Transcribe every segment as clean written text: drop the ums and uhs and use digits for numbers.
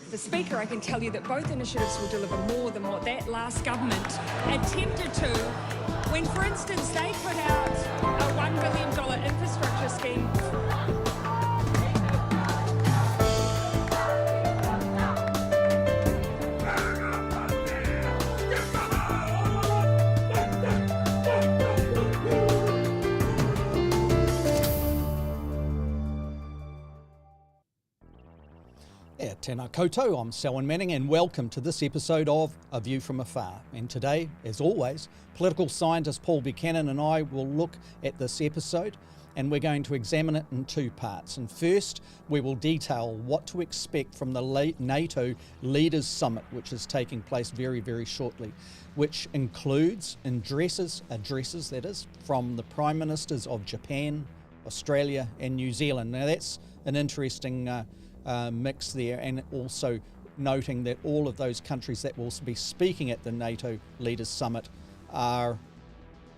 The Speaker, I can tell you that both initiatives will deliver more than what that last government attempted to when, for instance, they put out a $1 billion infrastructure scheme. Tēnā koutou, I'm Selwyn Manning and welcome to this episode of A View from Afar. And today, as always, political scientist Paul Buchanan and I will look at this episode and we're going to examine it in two parts. And first, we will detail what to expect from the NATO Leaders Summit, which is taking place very, very shortly, which includes addresses that is, from the Prime Ministers of Japan, Australia and New Zealand. Now that's an interesting mix there, and also noting that all of those countries that will be speaking at the NATO Leaders Summit are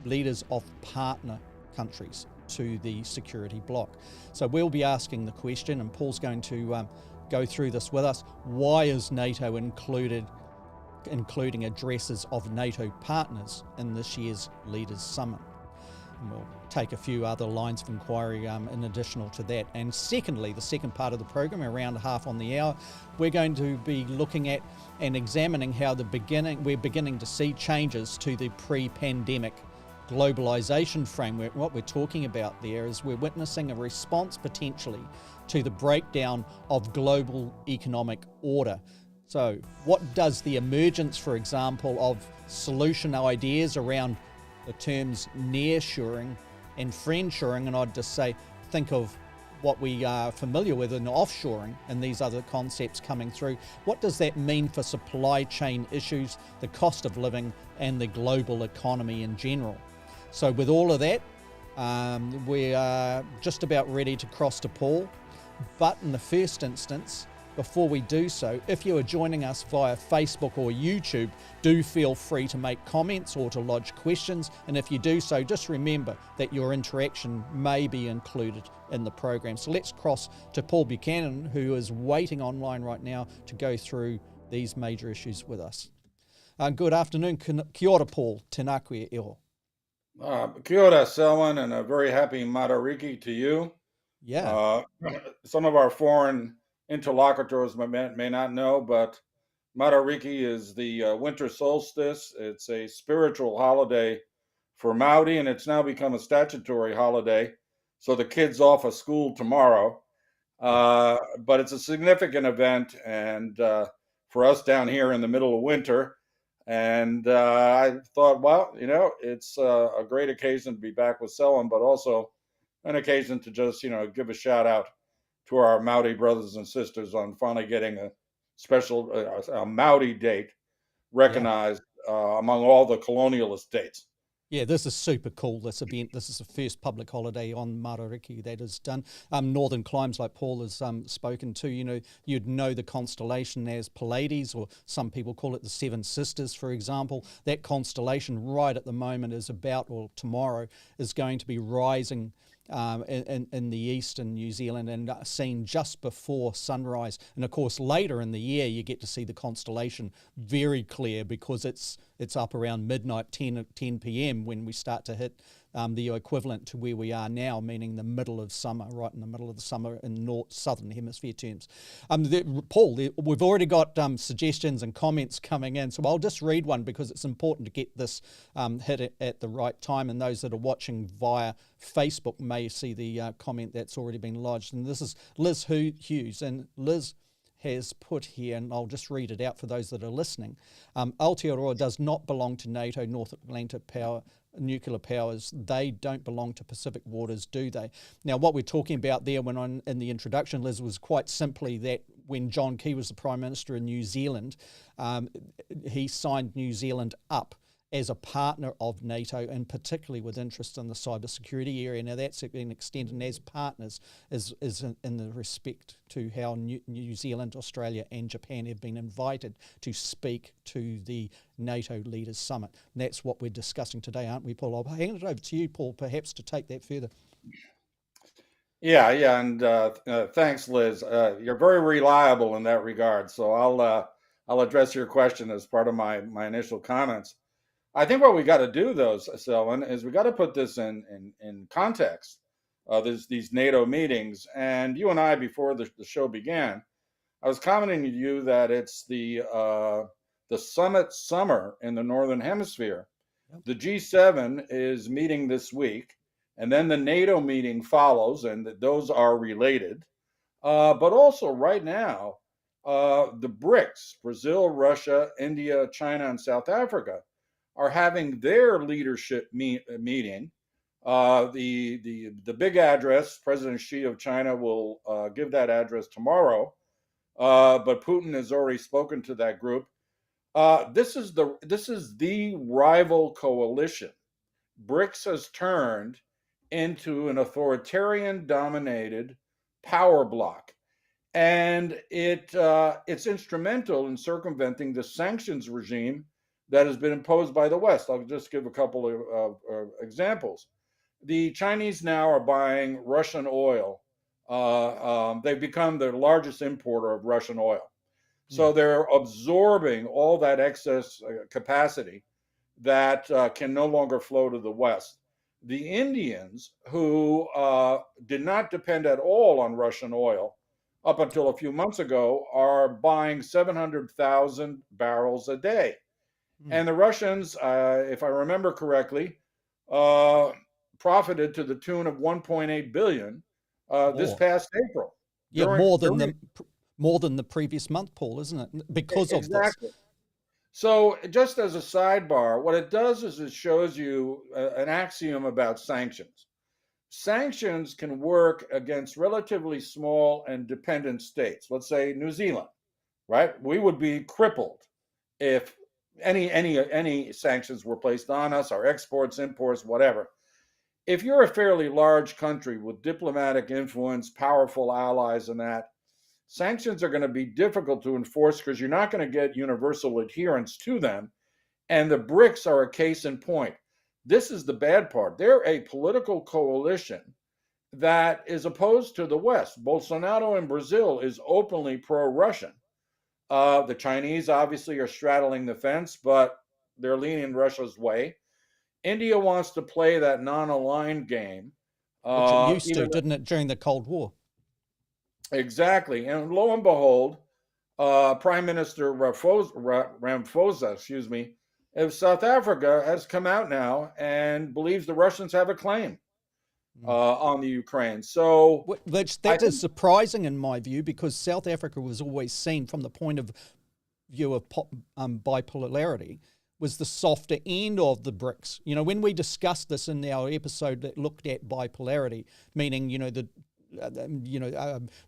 leaders of partner countries to the security bloc. So we'll be asking the question, and Paul's going to go through this with us, why is NATO including addresses of NATO partners in this year's Leaders Summit? And we'll take a few other lines of inquiry in additional to that. And secondly, the second part of the program, around half on the hour, we're going to be looking at and examining how we're beginning to see changes to the pre-pandemic globalization framework. What we're talking about there is we're witnessing a response potentially to the breakdown of global economic order. So what does the emergence, for example, of solution ideas around the terms nearshoring and friendshoring, and I'd just say think of what we are familiar with in offshoring and these other concepts coming through. What does that mean for supply chain issues, the cost of living and the global economy in general? So with all of that, we are just about ready to cross to Paul, but in the first instance, before we do so, if you are joining us via Facebook or YouTube, do feel free to make comments or to lodge questions. And if you do so, just remember that your interaction may be included in the program. So let's cross to Paul Buchanan, who is waiting online right now to go through these major issues with us. Good afternoon. Kia ora, Paul. Tēnā koe iho. Kia ora, Selwyn, and a very happy Matariki to you. Yeah. Some of our foreign interlocutors may not know, but Matariki is the winter solstice. It's a spiritual holiday for Maori, and it's now become a statutory holiday. So the kids off of school tomorrow. But it's a significant event, and for us down here in the middle of winter. And I thought, well, it's a great occasion to be back with Selwyn, but also an occasion to just, give a shout out to our Maori brothers and sisters on finally getting a special a Maori date recognized among all the colonialist dates. Yeah, this is super cool, this event. This is the first public holiday on Matariki that is done. Northern climes, like Paul has spoken to, you'd know the constellation as Pleiades, or some people call it the Seven Sisters, for example. That constellation right at the moment is tomorrow, is going to be rising in the east in New Zealand and seen just before sunrise. And of course later in the year you get to see the constellation very clear, because it's up around midnight, 10 p.m. when we start to hit the equivalent to where we are now, meaning the middle of summer, right in the middle of the summer in southern hemisphere terms. Paul, we've already got suggestions and comments coming in, so I'll just read one because it's important to get this hit at the right time, and those that are watching via Facebook may see the comment that's already been lodged. And this is Liz Hughes, and Liz has put here, and I'll just read it out for those that are listening. Aotearoa does not belong to NATO, North Atlantic nuclear powers. They don't belong to Pacific waters, do they? Now, what we're talking about there in the introduction, Liz, was quite simply that when John Key was the Prime Minister in New Zealand, he signed New Zealand up as a partner of NATO, and particularly with interest in the cybersecurity area. Now that's been extended as partners is in the respect to how New Zealand, Australia and Japan have been invited to speak to the NATO Leaders Summit. And that's what we're discussing today, aren't we, Paul? I'll hand it over to you, Paul, perhaps to take that further. Yeah, and thanks, Liz. You're very reliable in that regard. So I'll address your question as part of my initial comments. I think what we got to do, though, Selwyn, is we got to put this in context. There's these NATO meetings, and you and I, before the show began, I was commenting to you that it's the summit summer in the Northern Hemisphere. Yep. The G7 is meeting this week, and then the NATO meeting follows, and those are related. But also right now, the BRICS, Brazil, Russia, India, China, and South Africa, are having their leadership meeting. The big address, President Xi of China will give that address tomorrow, but Putin has already spoken to that group. This is the rival coalition. BRICS has turned into an authoritarian-dominated power bloc, and it's instrumental in circumventing the sanctions regime that has been imposed by the West. I'll just give a couple of examples. The Chinese now are buying Russian oil. They've become the largest importer of Russian oil. So they're absorbing all that excess capacity that can no longer flow to the West. The Indians, who did not depend at all on Russian oil up until a few months ago, are buying 700,000 barrels a day. And the Russians, if I remember correctly, profited to the tune of 1.8 billion this past April. Yeah, more than the previous month, Paul, isn't it? Because of this. So just as a sidebar, what it does is it shows you an axiom about sanctions. Sanctions can work against relatively small and dependent states. Let's say New Zealand, right? We would be crippled if any sanctions were placed on us, our exports, imports, whatever. If you're a fairly large country with diplomatic influence, powerful allies and that, sanctions are going to be difficult to enforce because you're not going to get universal adherence to them. And the BRICS are a case in point. This is the bad part. They're a political coalition that is opposed to the West. Bolsonaro in Brazil is openly pro-Russian. The Chinese obviously are straddling the fence, but they're leaning Russia's way. India wants to play that non-aligned game. Which it used to, didn't it, during the Cold War? Exactly. And lo and behold, Prime Minister Ramaphosa, of South Africa has come out now and believes the Russians have a claim on the Ukraine. So that is surprising in my view, because South Africa was always seen from the point of view of bipolarity was the softer end of the BRICS. You know, when we discussed this in our episode that looked at bipolarity, meaning, the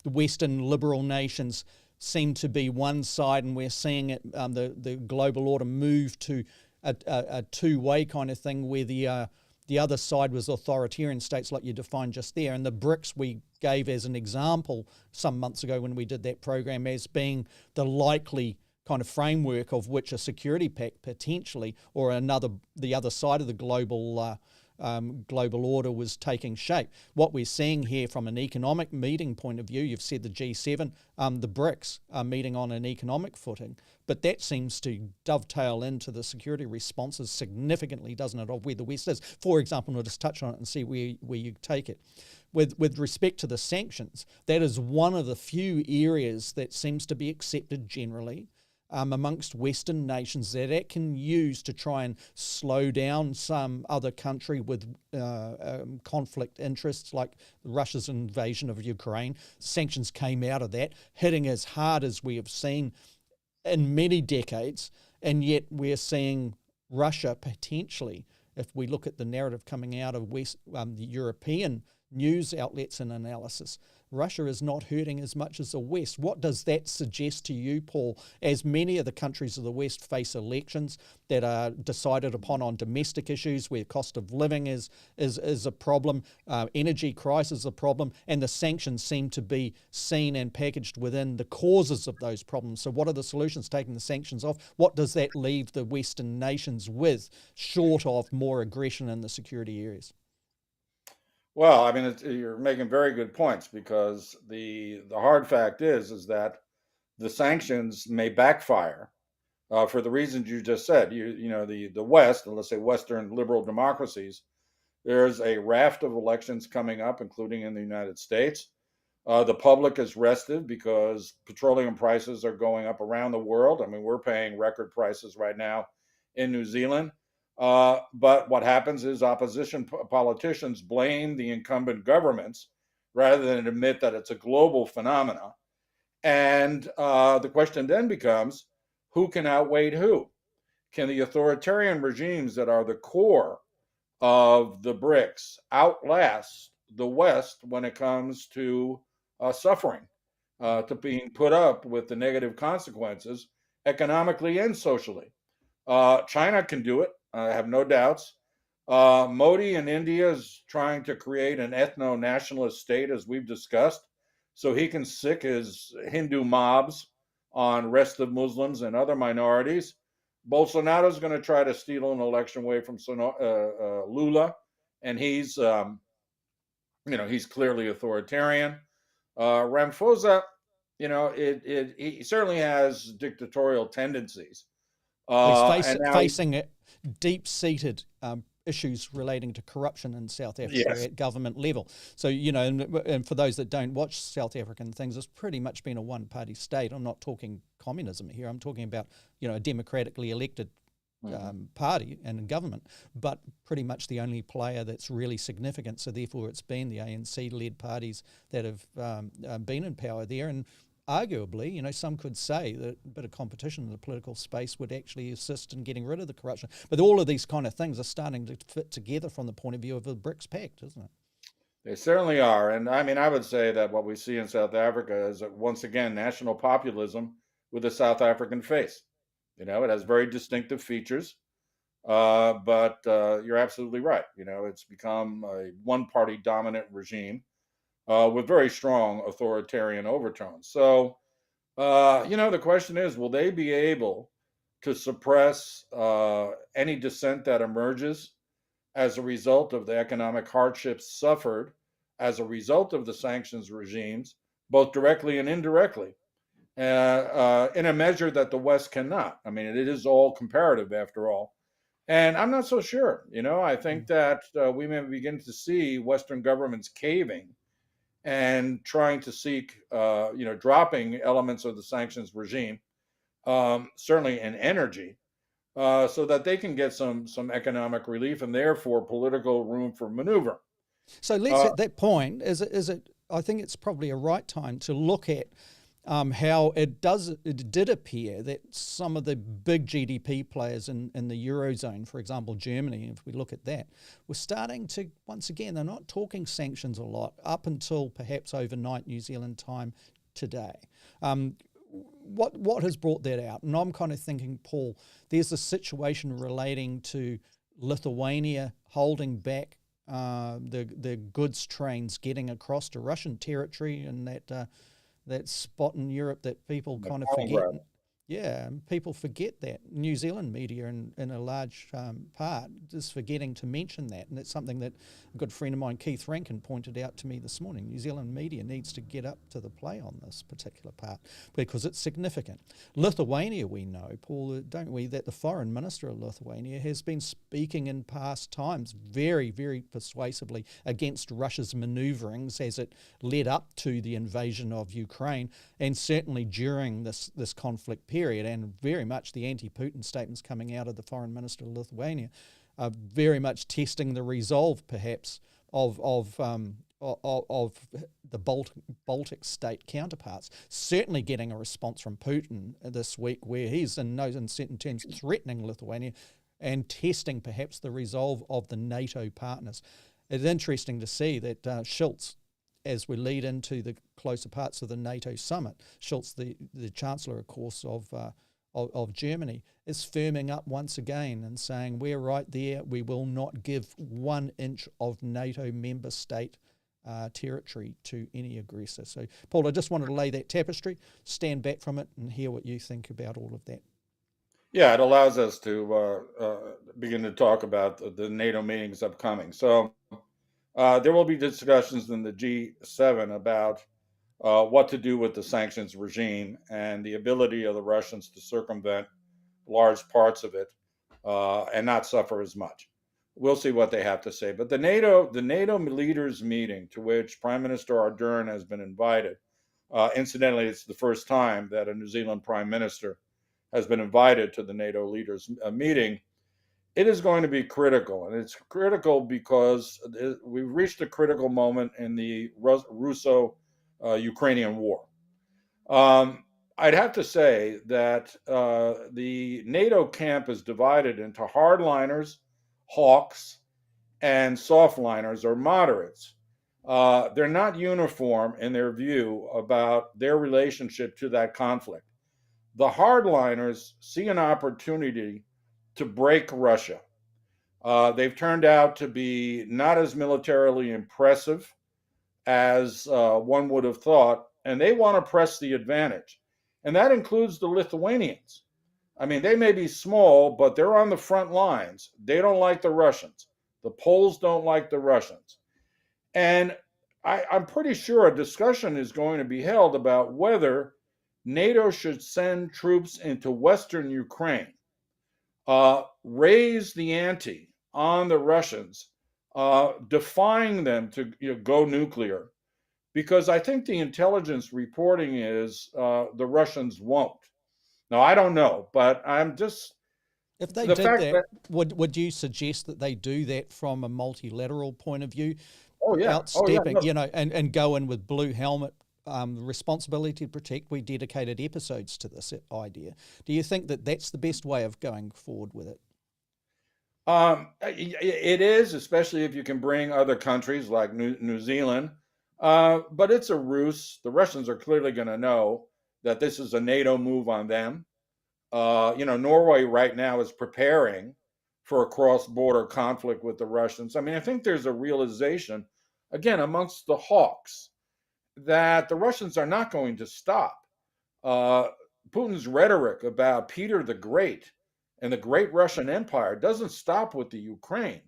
Western liberal nations seem to be one side, and we're seeing it, the global order move to a two-way kind of thing, where the other side was authoritarian states like you defined just there. And the BRICS we gave as an example some months ago when we did that program as being the likely kind of framework of which a security pact potentially, or the other side of the global order was taking shape. What we're seeing here from an economic meeting point of view, you've said the G7, the BRICS are meeting on an economic footing, but that seems to dovetail into the security responses significantly, doesn't it, of where the West is. For example, we'll just touch on it and see where you take it. With respect to the sanctions, that is one of the few areas that seems to be accepted generally amongst Western nations that it can use to try and slow down some other country with conflict interests, like Russia's invasion of Ukraine. Sanctions came out of that, hitting as hard as we have seen in many decades, and yet we're seeing Russia potentially, if we look at the narrative coming out of the European news outlets and analysis, Russia is not hurting as much as the West. What does that suggest to you, Paul, as many of the countries of the West face elections that are decided upon on domestic issues where cost of living is a problem, energy crisis is a problem, and the sanctions seem to be seen and packaged within the causes of those problems? So what are the solutions? Taking the sanctions off, what does that leave the Western nations with, short of more aggression in the security areas? Well, I mean, you're making very good points, because the hard fact is that the sanctions may backfire for the reasons you just said. The West, and let's say Western liberal democracies, there's a raft of elections coming up, including in the United States. The public is restive because petroleum prices are going up around the world. I mean, we're paying record prices right now in New Zealand. But what happens is opposition politicians blame the incumbent governments rather than admit that it's a global phenomena. And the question then becomes, who can outweigh who? Can the authoritarian regimes that are the core of the BRICS outlast the West when it comes to suffering, to being put up with the negative consequences economically and socially? China can do it. I have no doubts. Modi in India is trying to create an ethno-nationalist state, as we've discussed, so he can sick his Hindu mobs on rest of Muslims and other minorities. Bolsonaro is going to try to steal an election away from Lula, and he's clearly authoritarian. Ramaphosa, he certainly has dictatorial tendencies. He's facing deep-seated issues relating to corruption in South Africa at government level. So, and for those that don't watch South African things, it's pretty much been a one-party state. I'm not talking communism here. I'm talking about, a democratically elected party and government, but pretty much the only player that's really significant. So therefore it's been the ANC-led parties that have been in power there. And arguably, some could say that a bit of competition in the political space would actually assist in getting rid of the corruption. But all of these kind of things are starting to fit together from the point of view of the BRICS Pact, isn't it? They certainly are. And I mean, I would say that what we see in South Africa is, once again, national populism with a South African face. It has very distinctive features. But you're absolutely right. It's become a one-party dominant regime with very strong authoritarian overtones. So, the question is, will they be able to suppress any dissent that emerges as a result of the economic hardships suffered as a result of the sanctions regimes, both directly and indirectly, in a measure that the West cannot? I mean, it is all comparative after all. And I'm not so sure. I think that we may begin to see Western governments caving and trying to seek, dropping elements of the sanctions regime, certainly in energy, so that they can get some economic relief and therefore political room for maneuver. So let's at that point, is it? I think it's probably a right time to look at how it did appear that some of the big GDP players in the Eurozone, for example, Germany, if we look at that, were starting to, once again, they're not talking sanctions a lot up until perhaps overnight New Zealand time today. What has brought that out? And I'm kind of thinking, Paul, there's a situation relating to Lithuania holding back the goods trains getting across to Russian territory, and that spot in Europe that people kind of forget. Yeah, people forget that. New Zealand media, in a large part, is forgetting to mention that. And it's something that a good friend of mine, Keith Rankin, pointed out to me this morning. New Zealand media needs to get up to the play on this particular part because it's significant. Lithuania, we know, Paul, don't we, that the foreign minister of Lithuania has been speaking in past times very, very persuasively against Russia's maneuverings as it led up to the invasion of Ukraine, and certainly during this conflict period. period, and very much the anti-Putin statements coming out of the foreign minister of Lithuania are very much testing the resolve, perhaps, of the Baltic state counterparts. Certainly getting a response from Putin this week, where he's in certain terms threatening Lithuania and testing perhaps the resolve of the NATO partners. It's interesting to see that Schultz, as we lead into the closer parts of the NATO summit, Schultz, the Chancellor, of course, of Germany, is firming up once again and saying, we're right there, we will not give 1 inch of NATO member state territory to any aggressor. So, Paul, I just wanted to lay that tapestry, stand back from it, and hear what you think about all of that. Yeah, it allows us to begin to talk about the NATO meetings upcoming. So there will be discussions in the G7 about what to do with the sanctions regime and the ability of the Russians to circumvent large parts of it and not suffer as much. We'll see what they have to say. But the NATO leaders meeting, to which Prime Minister Ardern has been invited, incidentally, it's the first time that a New Zealand Prime Minister has been invited to the NATO leaders meeting. It is going to be critical, and it's critical because we've reached a critical moment in the Russo-Ukrainian war. I'd have to say that the NATO camp is divided into hardliners, hawks, and softliners or moderates. They're not uniform in their view about their relationship to that conflict. The hardliners see an opportunity to break Russia. They've turned out to be not as militarily impressive as one would have thought, and they want to press the advantage. And that includes the Lithuanians. I mean, they may be small, but they're on the front lines. They don't like the Russians. The Poles don't like the Russians. And I'm pretty sure a discussion is going to be held about whether NATO should send troops into Western Ukraine, raise the ante on the Russians, defying them to go nuclear, because I think the intelligence reporting is the Russians won't. Now, I don't know, but I'm just... If they did that, would you suggest that they do that from a multilateral point of view? Oh, yeah. Outstepping, and go in with blue helmet, responsibility to protect. We dedicated episodes to this idea. Do you think that that's the best way of going forward with it? It is, especially if you can bring other countries like New Zealand. But it's a ruse. The Russians are clearly going to know that this is a NATO move on them. Norway right now is preparing for a cross-border conflict with the Russians. I mean, I think there's a realization, again, amongst the hawks, that the Russians are not going to stop. Putin's rhetoric about Peter the Great and the great Russian Empire doesn't stop with the Ukraine.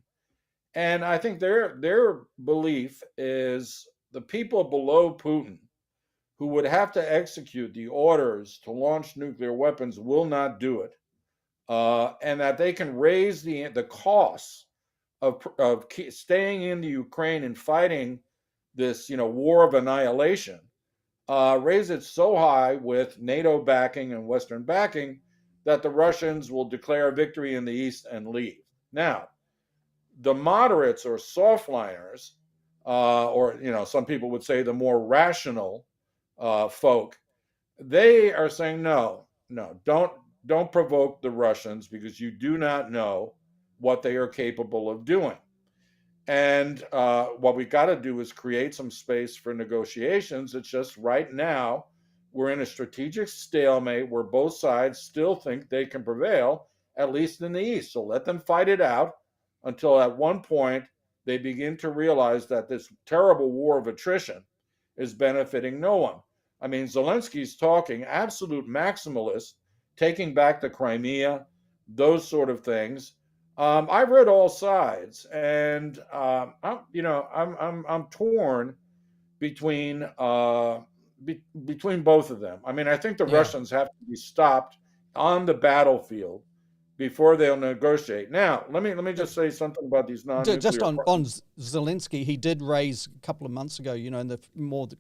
And I think their belief is the people below Putin who would have to execute the orders to launch nuclear weapons will not do it. And that they can raise the costs of staying in the Ukraine and fighting this, war of annihilation, raise it so high with NATO backing and Western backing that the Russians will declare victory in the East and leave. Now, the moderates or softliners, or some people would say the more rational folk, they are saying no, don't provoke the Russians because you do not know what they are capable of doing. And what we got to do is create some space for negotiations. It's just right now we're in a strategic stalemate where both sides still think they can prevail, at least in the East. So let them fight it out until at one point they begin to realize that this terrible war of attrition is benefiting no one. I mean, Zelensky's talking absolute maximalist, taking back the Crimea, those sort of things. I've read all sides, and I'm torn between both of them. I mean, I think the Russians have to be stopped on the battlefield before they'll negotiate. Now, let me just say something about these Just non-nuclear on Zelensky, he did raise a couple of months ago, in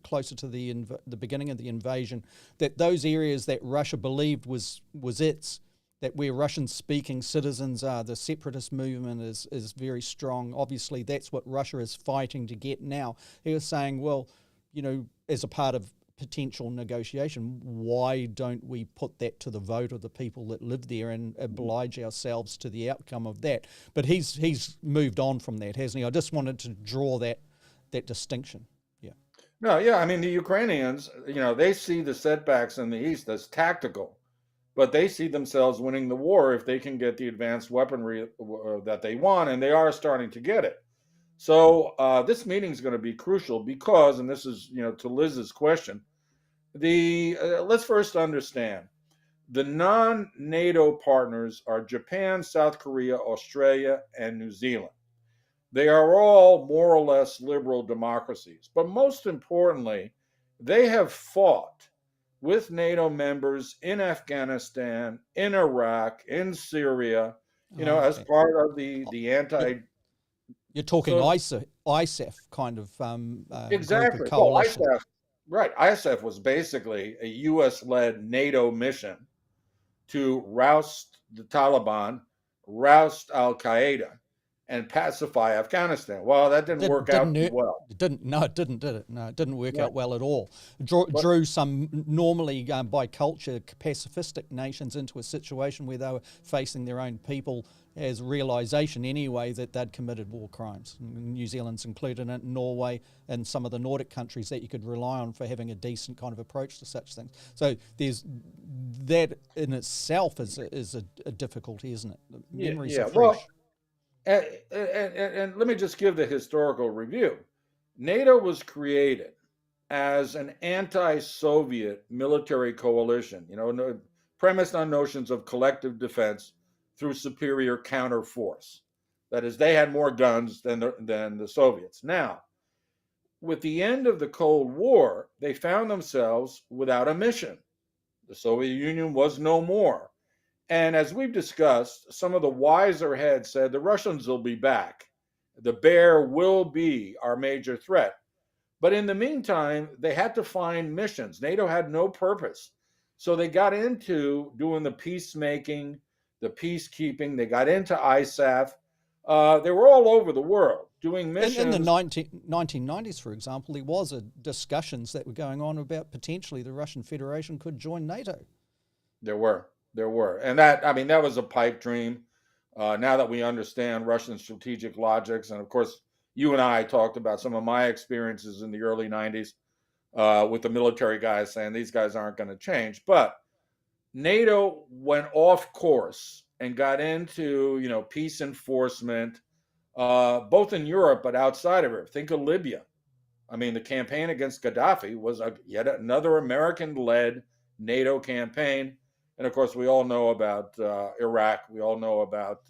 closer to the beginning of the invasion, that those areas that Russia believed was that where Russian-speaking citizens are, the separatist movement is very strong. Obviously, that's what Russia is fighting to get now. He was saying, well, as a part of potential negotiation, why don't we put that to the vote of the people that live there and oblige ourselves to the outcome of that? But he's moved on from that, hasn't he? I just wanted to draw that distinction. Yeah. No, yeah, I mean the Ukrainians, they see the setbacks in the east as tactical, but they see themselves winning the war if they can get the advanced weaponry that they want, and they are starting to get it. So this meeting is going to be crucial because, and this is to Liz's question, let's first understand the non-NATO partners are Japan, South Korea, Australia, and New Zealand. They are all more or less liberal democracies, but most importantly, they have fought with NATO members in Afghanistan, in Iraq, in Syria, as Okay. part of the anti. You're talking So ISAF kind of group of exactly. Well, coalition. ISAF, right? ISAF was basically a U.S.-led NATO mission to roust the Taliban, roust Al Qaeda, and pacify Afghanistan. Well, that didn't work out too well. It didn't. No, it didn't. Did it? No, it didn't work Right. out well at all. But Drew some normally by culture pacifistic nations into a situation where they were facing their own people as realisation anyway that they'd committed war crimes. New Zealand's included in it, Norway and some of the Nordic countries that you could rely on for having a decent kind of approach to such things. So there's that in itself is a difficulty, isn't it? The memories are fresh. Well, and let me just give the historical review. NATO was created as an anti-Soviet military coalition, premised on notions of collective defense through superior counter force. That is, they had more guns than the Soviets. Now, with the end of the Cold War, they found themselves without a mission. The Soviet Union was no more. And as we've discussed, some of the wiser heads said the Russians will be back. The bear will be our major threat. But in the meantime, they had to find missions. NATO had no purpose. So they got into doing the peacemaking, the peacekeeping. They got into ISAF. They were all over the world doing missions. In the 1990s, for example, there was discussions that were going on about potentially the Russian Federation could join NATO. There were. And that was a pipe dream. Now that we understand Russian strategic logics, and of course, you and I talked about some of my experiences in the early 90s with the military guys saying these guys aren't going to change. But NATO went off course and got into, peace enforcement, both in Europe but outside of it. Think of Libya. I mean, the campaign against Gaddafi was yet another American-led NATO campaign. And of course, we all know about Iraq. We all know about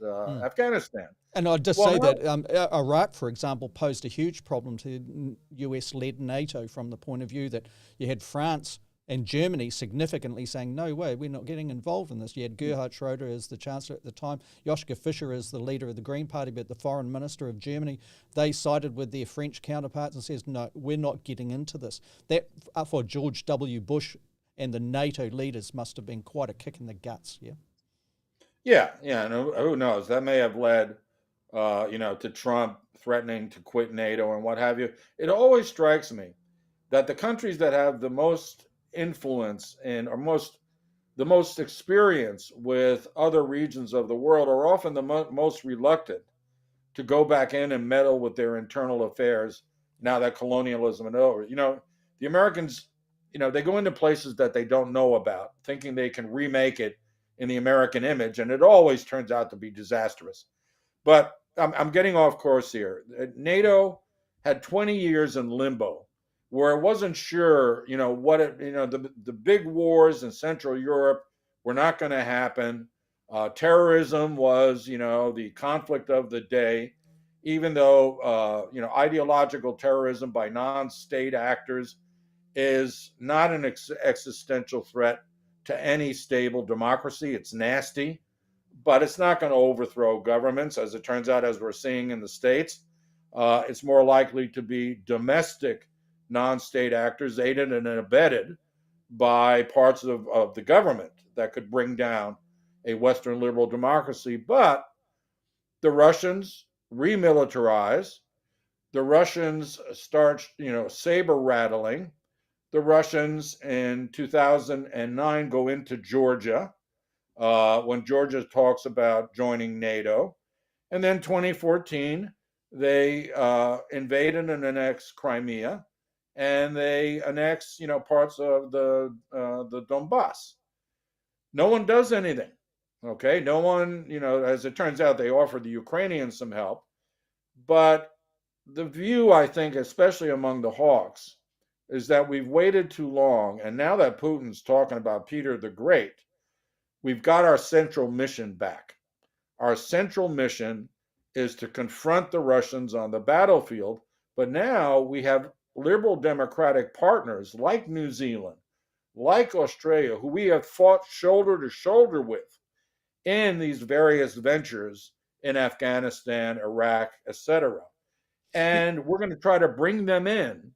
Afghanistan. And I'd just say that Iraq, for example, posed a huge problem to US-led NATO from the point of view that you had France and Germany significantly saying, no way, we're not getting involved in this. You had Gerhard Schroeder as the chancellor at the time, Joschka Fischer as the leader of the Green Party, but the foreign minister of Germany, they sided with their French counterparts and says, no, we're not getting into this. That, for George W. Bush and the NATO leaders, must have been quite a kick in the guts, yeah? Yeah, and who knows? That may have led, to Trump threatening to quit NATO and what have you. It always strikes me that the countries that have the most influence and are the most experience with other regions of the world are often the most reluctant to go back in and meddle with their internal affairs now that colonialism is over. The Americans, they go into places that they don't know about, thinking they can remake it in the American image, and it always turns out to be disastrous. But I'm getting off course here. NATO had 20 years in limbo, where it wasn't sure, the big wars in Central Europe were not going to happen. Terrorism was, the conflict of the day, even though, ideological terrorism by non-state actors is not an existential threat to any stable democracy. It's nasty, but it's not going to overthrow governments, as it turns out, as we're seeing in the States. It's more likely to be domestic non-state actors aided and abetted by parts of the government that could bring down a Western liberal democracy. But the Russians remilitarize. The Russians start, saber rattling. The Russians in 2009 go into Georgia when Georgia talks about joining NATO. And then 2014, they invaded and annexed Crimea, and they annexed, parts of the Donbass. No one does anything. Okay, no one, as it turns out, they offered the Ukrainians some help, but the view, I think, especially among the hawks, is that we've waited too long, and now that Putin's talking about Peter the Great, we've got our central mission back. Our central mission is to confront the Russians on the battlefield, but now we have liberal democratic partners like New Zealand, like Australia, who we have fought shoulder to shoulder with in these various ventures in Afghanistan, Iraq, etc. And we're going to try to bring them in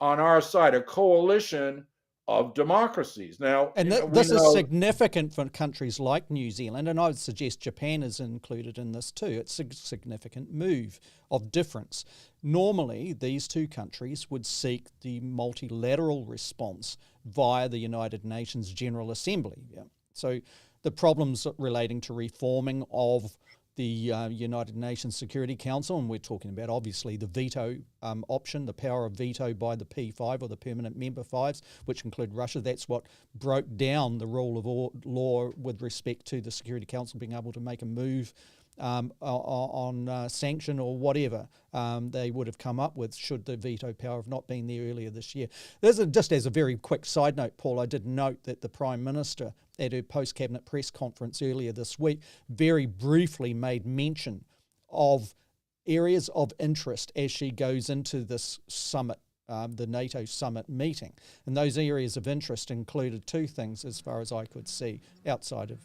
on our side, a coalition of democracies. Now, And this is significant for countries like New Zealand, and I would suggest Japan is included in this too. It's a significant move of difference. Normally, these two countries would seek the multilateral response via the United Nations General Assembly. Yeah. So the problems relating to reforming of the United Nations Security Council, and we're talking about obviously the veto option, the power of veto by the P5 or the permanent member fives, which include Russia. That's what broke down the rule of law with respect to the Security Council being able to make a move on sanction or whatever they would have come up with should the veto power have not been there earlier this year. Just as a very quick side note, Paul, I did note that the Prime Minister at her post-cabinet press conference earlier this week very briefly made mention of areas of interest as she goes into this summit, the NATO summit meeting. And those areas of interest included two things as far as I could see outside of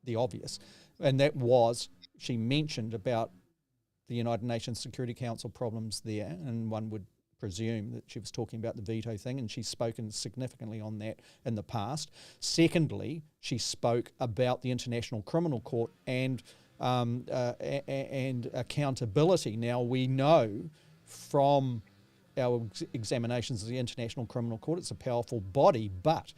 the obvious. And that was, she mentioned about the United Nations Security Council problems there, and one would presume that she was talking about the veto thing, and she's spoken significantly on that in the past. Secondly, she spoke about the International Criminal Court and accountability. Now, we know from our examinations of the International Criminal Court, it's a powerful body, but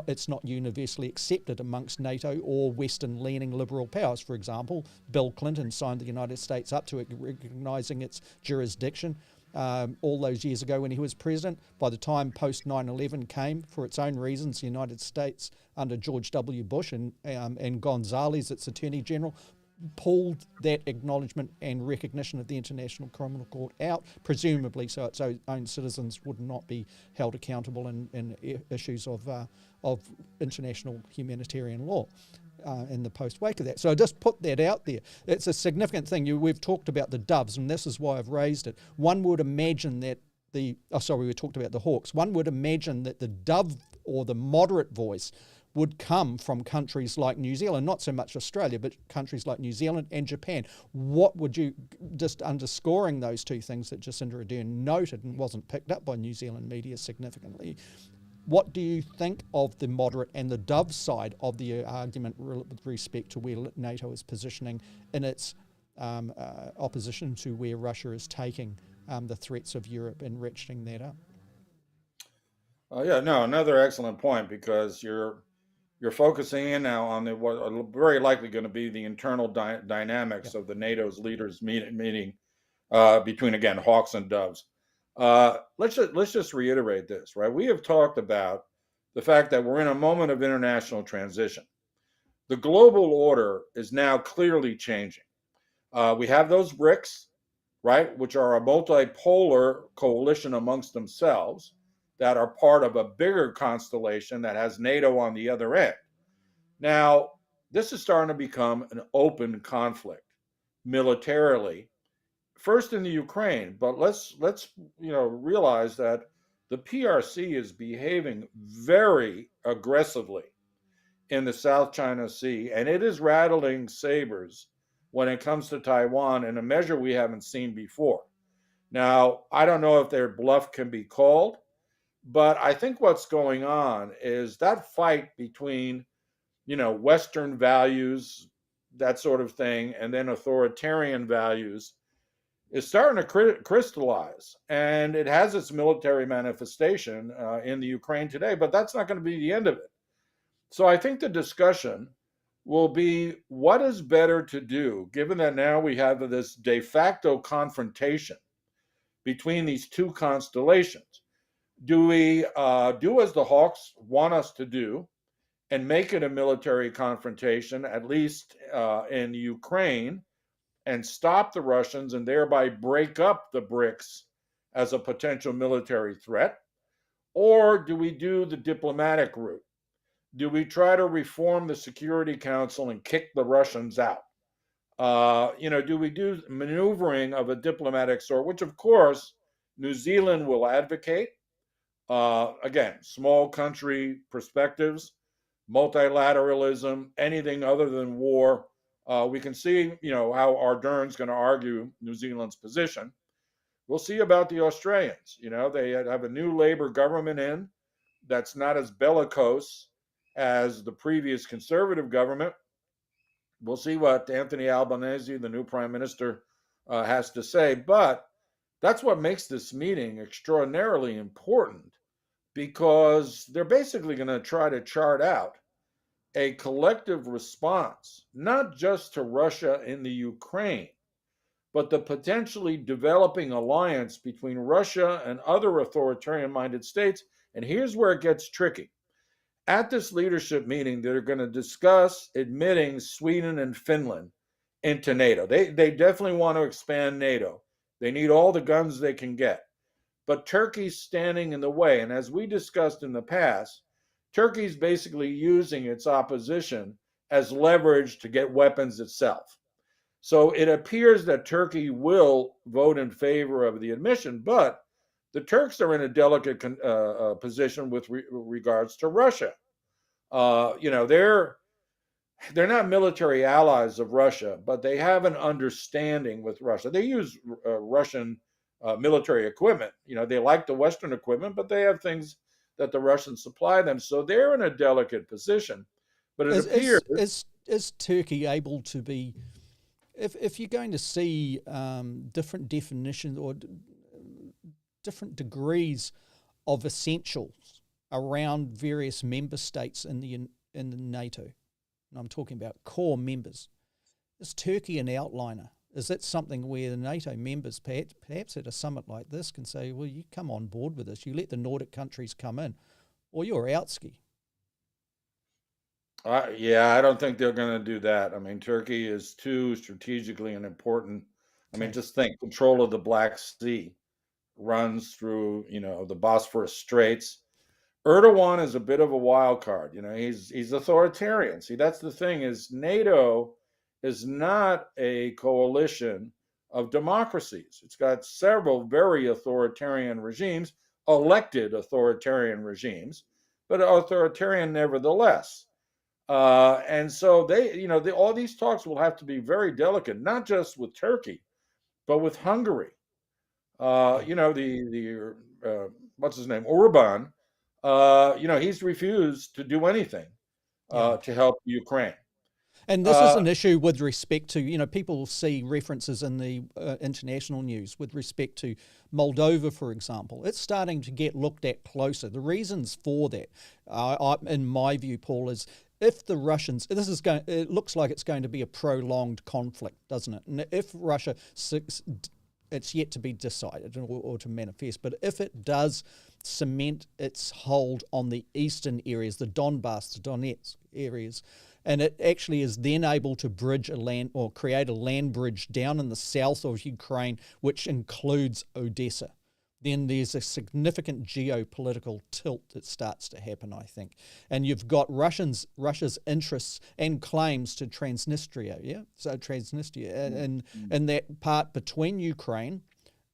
it's not universally accepted amongst NATO or Western-leaning liberal powers. For example, Bill Clinton signed the United States up to it, recognising its jurisdiction all those years ago when he was president. By the time post 9/11 came, for its own reasons, the United States under George W. Bush and Gonzales, its Attorney General, pulled that acknowledgement and recognition of the International Criminal Court out, presumably so its own citizens would not be held accountable in issues of international humanitarian law in the post-wake of that. So I just put that out there. It's a significant thing. We've talked about the doves, and this is why I've raised it. One would imagine that we talked about the hawks. One would imagine that the dove or the moderate voice would come from countries like New Zealand, not so much Australia, but countries like New Zealand and Japan. What would you, just underscoring those two things that Jacinda Ardern noted and wasn't picked up by New Zealand media significantly, what do you think of the moderate and the dove side of the argument with respect to where NATO is positioning in its opposition to where Russia is taking the threats of Europe and ratcheting that up? Another excellent point, because you're focusing in now on what are very likely going to be the internal dynamics of the NATO's leaders meeting between, again, hawks and doves. Let's just reiterate this, right? We have talked about the fact that we're in a moment of international transition. The global order is now clearly changing. We have those BRICS, right, which are a multipolar coalition amongst themselves that are part of a bigger constellation that has NATO on the other end. Now, this is starting to become an open conflict militarily, first in the Ukraine, but let's realize that the PRC is behaving very aggressively in the South China Sea, and it is rattling sabers when it comes to Taiwan in a measure we haven't seen before. Now, I don't know if their bluff can be called, but I think what's going on is that fight between, Western values, that sort of thing, and then authoritarian values is starting to crystallize. And it has its military manifestation in the Ukraine today, but that's not going to be the end of it. So I think the discussion will be what is better to do, given that now we have this de facto confrontation between these two constellations. Do we do as the Hawks want us to do and make it a military confrontation, at least in Ukraine, and stop the Russians and thereby break up the BRICS as a potential military threat? Or do we do the diplomatic route? Do we try to reform the Security Council and kick the Russians out? Do we do maneuvering of a diplomatic sort, which of course New Zealand will advocate? Again, small country perspectives, multilateralism, anything other than war. We can see, how Ardern's going to argue New Zealand's position. We'll see about the Australians. They have a new Labour government in that's not as bellicose as the previous Conservative government. We'll see what Anthony Albanese, the new prime minister, has to say. But that's what makes this meeting extraordinarily important, because they're basically going to try to chart out a collective response, not just to Russia in the Ukraine, but the potentially developing alliance between Russia and other authoritarian-minded states. And here's where it gets tricky. At this leadership meeting, they're going to discuss admitting Sweden and Finland into NATO. They definitely want to expand NATO. They need all the guns they can get. But Turkey's standing in the way. And as we discussed in the past, Turkey's basically using its opposition as leverage to get weapons itself. So it appears that Turkey will vote in favor of the admission, but the Turks are in a delicate position with regards to Russia. They're not military allies of Russia, but they have an understanding with Russia. They use Russian military equipment. They like the Western equipment, but they have things that the Russians supply them. So they're in a delicate position. But it appears... Is Turkey able to be, if you're going to see different definitions or different degrees of essentials around various member states in the NATO, and I'm talking about core members, is Turkey an outliner? Is that something where the NATO members, perhaps at a summit like this, can say, well, you come on board with this, you let the Nordic countries come in, or you're out ski? I don't think they're going to do that. I mean, Turkey is too strategically and important. I mean, just think, control of the Black Sea runs through, the Bosphorus Straits. Erdogan is a bit of a wild card. He's authoritarian. See, that's the thing, is NATO is not a coalition of democracies. It's got several very authoritarian regimes, elected authoritarian regimes, but authoritarian nevertheless. And so all these talks will have to be very delicate, not just with Turkey, but with Hungary. What's his name, Orban. He's refused to do anything to help Ukraine. And this is an issue with respect to, people see references in the international news with respect to Moldova, for example. It's starting to get looked at closer. The reasons for that, in my view, Paul, is if the Russians, it looks like it's going to be a prolonged conflict, doesn't it? And if Russia, it's yet to be decided or to manifest, but if it does cement its hold on the eastern areas, the Donbass, the Donetsk areas, and it actually is then able to bridge a land or create a land bridge down in the south of Ukraine, which includes Odessa, then there's a significant geopolitical tilt that starts to happen, I think. And you've got Russia's interests and claims to Transnistria, and that part between Ukraine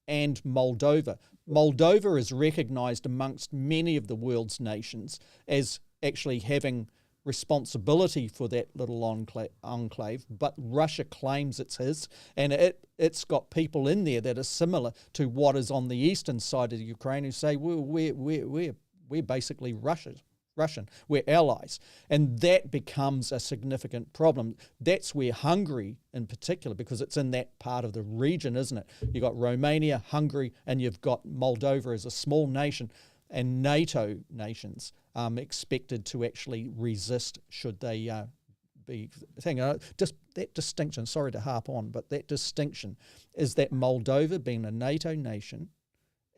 and Moldova. Moldova is recognised amongst many of the world's nations as actually having responsibility for that little enclave, but Russia claims it's his, and it's got people in there that are similar to what is on the eastern side of the Ukraine who say we're basically Russian. We're allies. And that becomes a significant problem. That's where Hungary in particular, because it's in that part of the region, isn't it? You've got Romania, Hungary, and you've got Moldova as a small nation, and NATO nations expected to actually resist should they be thinking. Just that distinction, sorry to harp on, but that distinction is that Moldova being a NATO nation,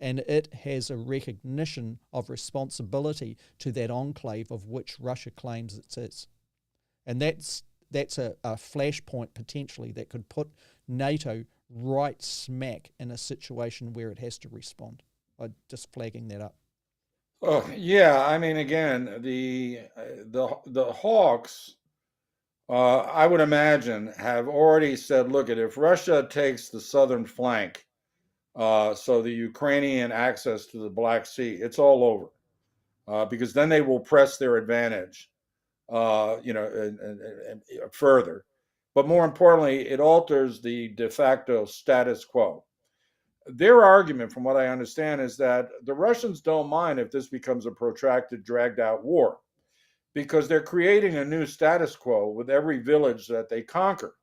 and it has a recognition of responsibility to that enclave of which Russia claims it is. And that's a flashpoint potentially that could put NATO right smack in a situation where it has to respond. I'm just flagging that up. Oh, yeah. I mean, again, the Hawks, I would imagine, have already said, look, if Russia takes the southern flank, so the Ukrainian access to the Black Sea, it's all over, because then they will press their advantage, and further. But more importantly, it alters the de facto status quo. Their argument, from what I understand, is that the Russians don't mind if this becomes a protracted, dragged out war, because they're creating a new status quo with every village that they conquer.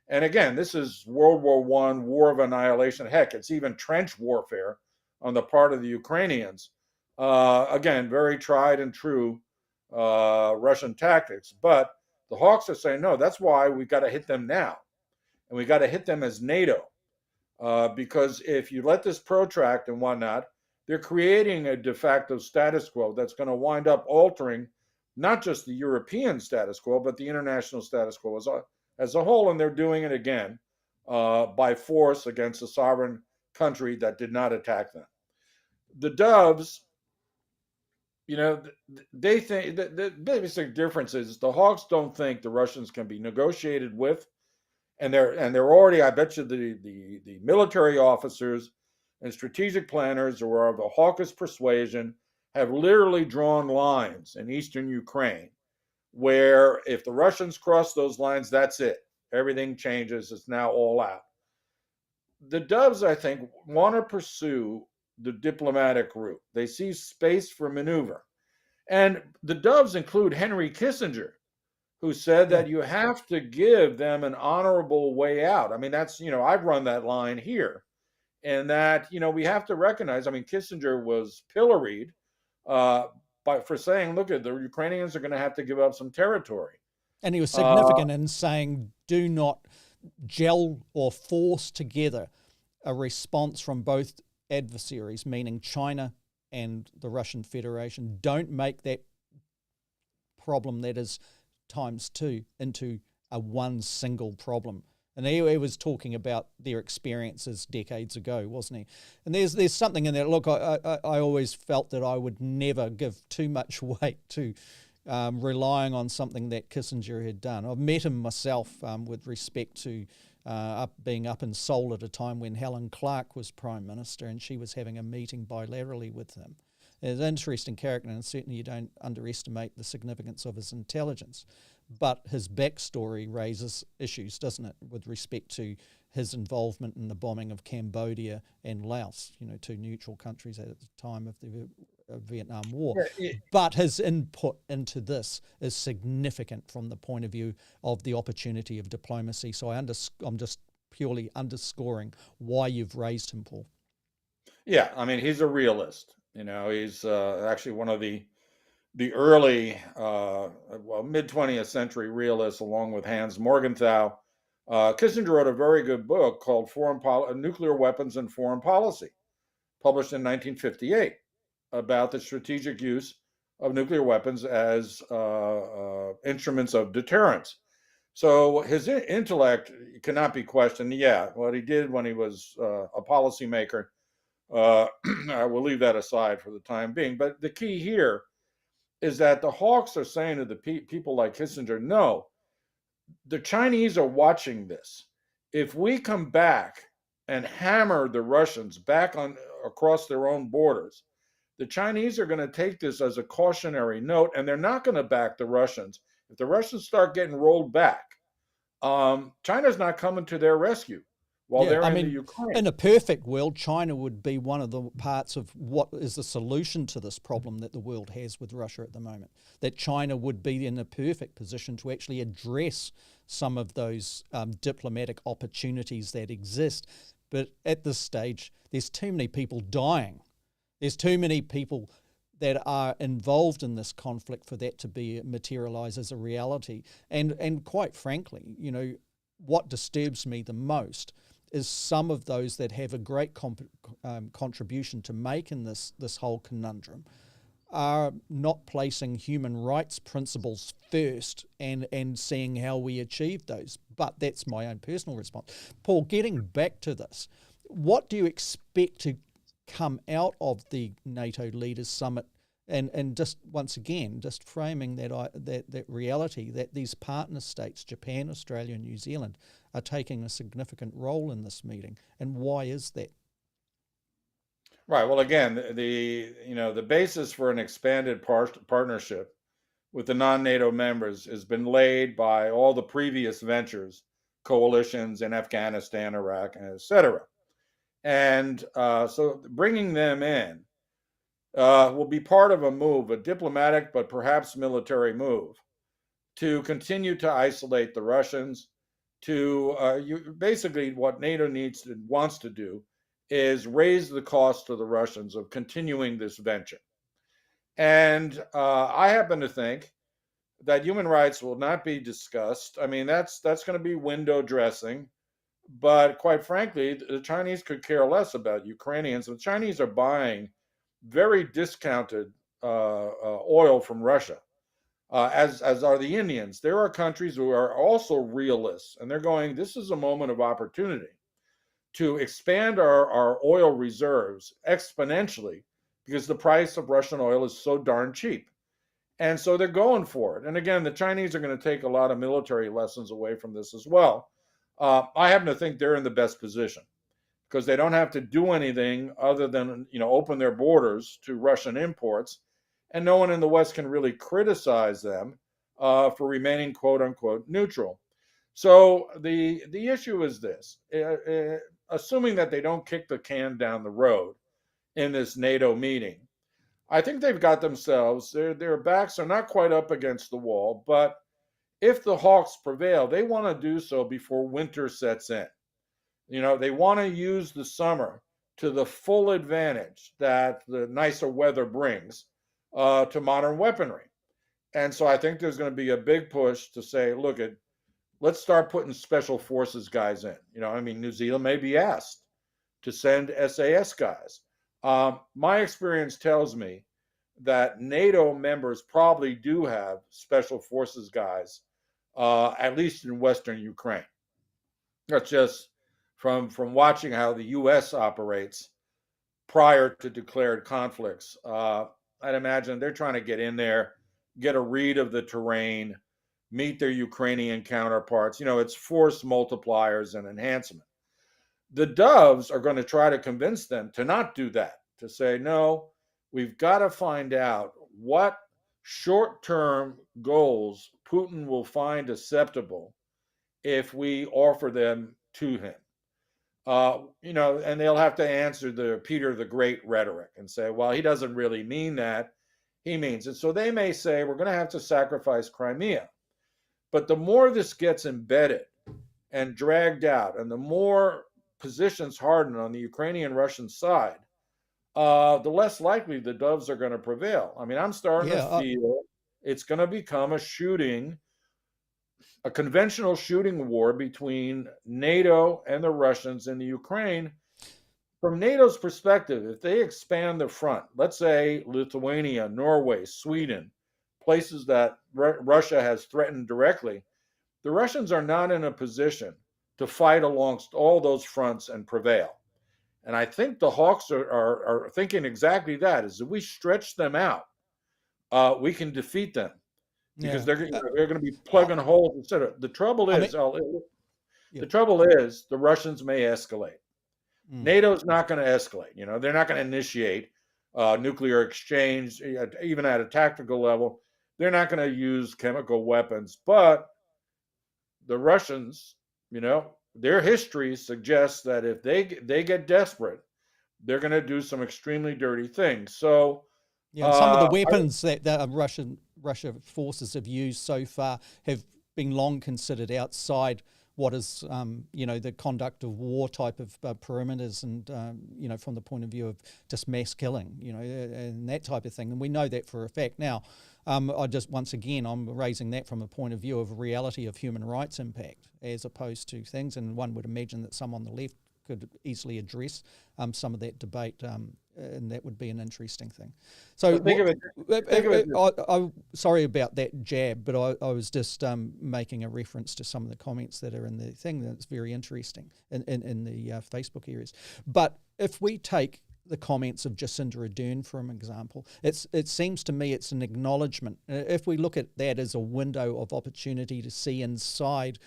And again, this is World War I, war of annihilation. Heck, it's even trench warfare on the part of the Ukrainians. Again, very tried and true Russian tactics. But the Hawks are saying, no, that's why we got to hit them now. And we got to hit them as NATO. Because if you let this protract and whatnot, they're creating a de facto status quo that's going to wind up altering not just the European status quo, but the international status quo as a whole, and they're doing it again by force against a sovereign country that did not attack them. The Doves, they think the basic difference is the Hawks don't think the Russians can be negotiated with, and they're already, I bet you, the military officers and strategic planners who are of the hawkish persuasion have literally drawn lines in eastern Ukraine where if the Russians cross those lines, that's it. Everything changes. It's now all out. The Doves, I think, want to pursue the diplomatic route. They see space for maneuver. And the Doves include Henry Kissinger, who said that you have to give them an honorable way out. I mean, that's, I've run that line here. And that, we have to recognize, I mean, Kissinger was pilloried for saying, look, the Ukrainians are going to have to give up some territory. And he was significant in saying, do not gel or force together a response from both adversaries, meaning China and the Russian Federation. Don't make that problem that is times two into a one single problem. And he was talking about their experiences decades ago, wasn't he? And there's something in that. Look, I always felt that I would never give too much weight to relying on something that Kissinger had done. I've met him myself with respect to being up in Seoul at a time when Helen Clark was Prime Minister, and she was having a meeting bilaterally with him. He's an interesting character, and certainly you don't underestimate the significance of his intelligence. But his backstory raises issues, doesn't it, with respect to his involvement in the bombing of Cambodia and Laos, two neutral countries at the time of the Vietnam War. But his input into this is significant from the point of view of the opportunity of diplomacy. So I'm just purely underscoring why you've raised him, Paul. Yeah, I mean, he's a realist. He's actually one of the early, mid 20th century realists, along with Hans Morgenthau. Kissinger wrote a very good book called Nuclear Weapons and Foreign Policy, published in 1958, about the strategic use of nuclear weapons as instruments of deterrence. So his intellect cannot be questioned. Yeah, what he did when he was a policymaker, I will leave that aside for the time being. But the key here is that the Hawks are saying to the people like Kissinger, no, the Chinese are watching this. If we come back and hammer the Russians back across their own borders, the Chinese are going to take this as a cautionary note, and they're not going to back the Russians. If the Russians start getting rolled back, China's not coming to their rescue while Yeah, they're I in the mean, Ukraine. in a perfect world, China would be one of the parts of what is the solution to this problem that the world has with Russia at the moment. That China would be in a perfect position to actually address some of those diplomatic opportunities that exist. But at this stage, there's too many people dying. There's too many people that are involved in this conflict for that to be materialize as a reality. And quite frankly, what disturbs me the most is some of those that have a great contribution to make in this whole conundrum are not placing human rights principles first and seeing how we achieve those. But that's my own personal response. Paul, getting back to this, what do you expect to come out of the NATO Leaders Summit? And just once again, just framing that reality that these partner states, Japan, Australia, and New Zealand, are taking a significant role in this meeting. And why is that? Right. Well, again, the basis for an expanded partnership with the non-NATO members has been laid by all the previous ventures, coalitions in Afghanistan, Iraq, et cetera. And so bringing them in will be part of a move, a diplomatic but perhaps military move, to continue to isolate the Russians. Basically, what NATO wants to do is raise the cost to the Russians of continuing this venture. And I happen to think that human rights will not be discussed. I mean, that's going to be window dressing. But quite frankly, the Chinese could care less about Ukrainians. The Chinese are buying very discounted oil from Russia, as are the Indians. There are countries who are also realists, and they're going, this is a moment of opportunity to expand our oil reserves exponentially because the price of Russian oil is so darn cheap. And so they're going for it. And again, the Chinese are going to take a lot of military lessons away from this as well. I happen to think they're in the best position because they don't have to do anything other than open their borders to Russian imports, and no one in the West can really criticize them for remaining quote unquote neutral. So the issue is this: assuming that they don't kick the can down the road in this NATO meeting, I think they've got themselves, their backs are not quite up against the wall, but if the Hawks prevail, they want to do so before winter sets in. They want to use the summer to the full advantage that the nicer weather brings to modern weaponry. And so I think there's going to be a big push to say, look, let's start putting special forces guys in. New Zealand may be asked to send SAS guys. My experience tells me that NATO members probably do have special forces guys, at least in Western Ukraine. That's just from watching how the U.S. operates prior to declared conflicts. I'd imagine they're trying to get in there, get a read of the terrain, meet their Ukrainian counterparts. It's force multipliers and enhancement. The Doves are going to try to convince them to not do that, to say, no, we've got to find out what short-term goals Putin will find acceptable if we offer them to him. And they'll have to answer the Peter the Great rhetoric and say, well, he doesn't really mean that. He means it. So they may say, we're going to have to sacrifice Crimea. But the more this gets embedded and dragged out, and the more positions harden on the Ukrainian-Russian side, the less likely the Doves are going to prevail. I mean, I'm starting to feel it's going to become a conventional shooting war between NATO and the Russians in the Ukraine. From NATO's perspective, if they expand the front, let's say Lithuania, Norway, Sweden, places that Russia has threatened directly, the Russians are not in a position to fight alongst all those fronts and prevail. And I think the Hawks are thinking exactly that, is if we stretch them out, we can defeat them. Because they're going to be plugging holes, etc. The trouble is, the Russians may escalate. NATO's not going to escalate. They're not going to initiate nuclear exchange, even at a tactical level. They're not going to use chemical weapons. But the Russians, their history suggests that if they get desperate, they're going to do some extremely dirty things. So, Yeah, and some of the weapons that the Russia forces have used so far have been long considered outside what is, the conduct of war type of perimeters, and from the point of view of just mass killing, and that type of thing. And we know that for a fact. Now, I'm raising that from a point of view of reality of human rights impact, as opposed to things. And one would imagine that some on the left could easily address some of that debate, and that would be an interesting thing. So sorry about that jab, but I was just making a reference to some of the comments that are in the thing that's very interesting in the Facebook areas. But if we take the comments of Jacinda Ardern, for an example, it seems to me it's an acknowledgement. If we look at that as a window of opportunity to see inside